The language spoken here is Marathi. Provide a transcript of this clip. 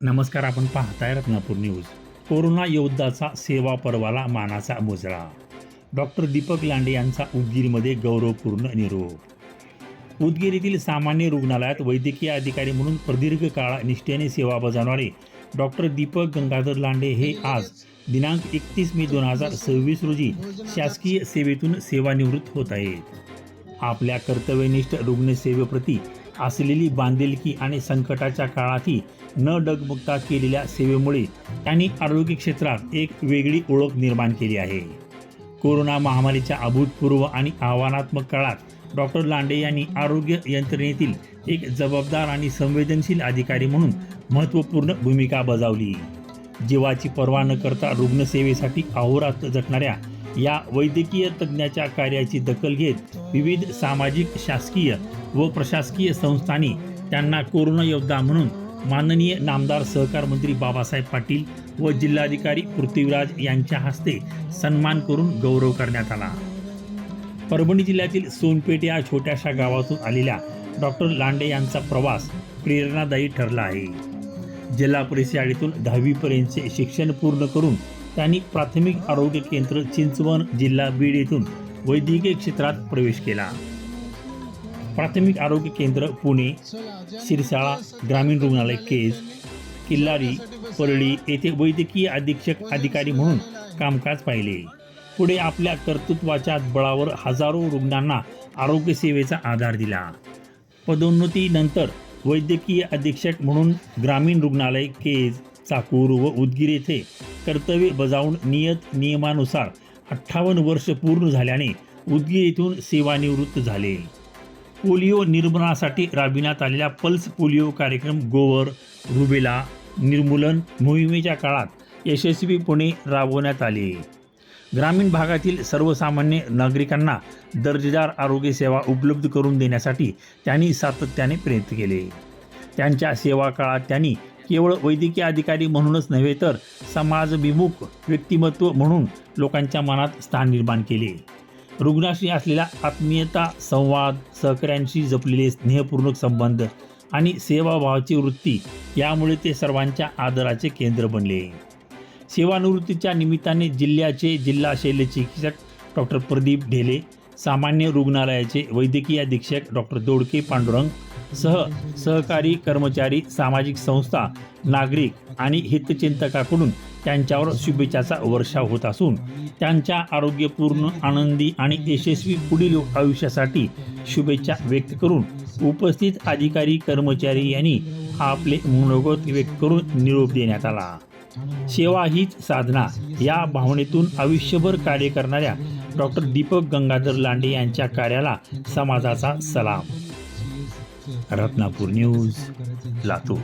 नमस्कार. आपण पाहताय रत्नापूर न्यूज. कोरोना योद्धाचा सेवा पर्वाला मानाचा मुजरा. डॉक्टर दीपक लांडे यांचा उदगीरमध्ये गौरवपूर्ण निरोप. उदगीर सामान्य रुग्णालयात वैद्यकीय अधिकारी म्हणून प्रदीर्घ काळ निष्ठेने सेवा बजावणारे डॉक्टर दीपक गंगाधर लांडे हे आज दिनांक 31 मे 2026 रोजी शासकीय सेवेतून सेवानिवृत्त होत आहेत. आपल्या कर्तव्यनिष्ठ रुग्णसेवेप्रती असलेली बांधिलकी आणि संकटाच्या काळातही न डगमगता केलेल्या सेवेमुळे त्यांनी आरोग्य क्षेत्रात एक वेगळी ओळख निर्माण केली आहे. कोरोना महामारीच्या अभूतपूर्व आणि आव्हानात्मक काळात डॉक्टर लांडे यांनी आरोग्य यंत्रणेतील एक जबाबदार आणि संवेदनशील अधिकारी म्हणून महत्त्वपूर्ण भूमिका बजावली. जीवाची पर्वा न करता रुग्णसेवेसाठी अहोरात्र झटणाऱ्या या वैद्यकीय तज्ज्ञाच्या कार्याची दखल घेत विविध सामाजिक, शासकीय व प्रशासकीय संस्थांनी त्यांना कोरोना योद्धा म्हणून माननीय नामदार सहकार मंत्री बाबासाहेब पाटील व जिल्हाधिकारी पृथ्वीराज यांच्या हस्ते सन्मान करून गौरव करण्यात आला. परभणी जिल्ह्यातील सोनपेठ या छोट्याशा गावातून आलेल्या डॉक्टर लांडे यांचा प्रवास प्रेरणादायी ठरला आहे. जिल्हा परिषद शाळेतून 10वी पर्यंतचे शिक्षण पूर्ण करून त्यांनी प्राथमिक आरोग्य केंद्र चिंचवण, जिल्हा बीड येथून वैद्यकीय क्षेत्रात प्रवेश केला. प्राथमिक आरोग्य केंद्र पुणे, शिरसाळा, ग्रामीण रुग्णालय केज, किल्लारी, परळी येथे वैद्यकीय अधीक्षक अधिकारी म्हणून कामकाज पाहिले. पुढे आपल्या कर्तृत्वाच्या बळावर हजारो रुग्णांना आरोग्य सेवेचा आधार दिला. पदोन्नतीनंतर वैद्यकीय अधीक्षक म्हणून ग्रामीण रुग्णालय केज, चाकूर व उदगीर येथे कर्तव्य बजावून नियमानुसार 58 वर्ष पूर्ण झाल्याने उदगीर येथून सेवानिवृत्त झाले. पोलिओ निर्मूलनासाठी राबविण्यात आलेल्या पल्स पोलिओ कार्यक्रम गोवर, रुबेला निर्मूलन मोहिमेच्या काळात यशस्वीपणे राबवण्यात आले. ग्रामीण भागातील सर्वसामान्य नागरिकांना दर्जेदार आरोग्य सेवा उपलब्ध करून देण्यासाठी त्यांनी सातत्याने प्रयत्न केले. त्यांच्या सेवा काळात त्यांनी केवळ वैद्यकीय अधिकारी म्हणूनच नव्हे तर समाजभिमुख व्यक्तिमत्व म्हणून लोकांच्या मनात स्थान निर्माण केले. रुग्णाशी असलेला आत्मीयता, संवाद, सहकाऱ्यांशी जपलेले स्नेहपूर्ण संबंध आणि सेवाभावाची वृत्ती यामुळे ते सर्वांच्या आदराचे केंद्र बनले. सेवानिवृत्तीच्या निमित्ताने जिल्ह्याचे जिल्हा शल्यचिकित्सक डॉक्टर प्रदीप ढेले, सामान्य रुग्णालयाचे वैद्यकीय अधीक्षक डॉक्टर दोडके पांडुरंग सहकारी कर्मचारी, सामाजिक संस्था, नागरिक आणि हितचिंतकाकडून त्यांच्यावर शुभेच्छाचा वर्षाव होत असून त्यांच्या आरोग्यपूर्ण, आनंदी आणि यशस्वी पुढील आयुष्यासाठी शुभेच्छा व्यक्त करून उपस्थित अधिकारी, कर्मचारी यांनी आपले मनोगत व्यक्त करून निरोप देण्यात आला. सेवा हीच साधना या भावनेतून आयुष्यभर कार्य करणाऱ्या डॉक्टर दीपक गंगाधर लांडे यांच्या कार्याला समाजाचा सलाम. रत्नापूर न्यूज, लातूर.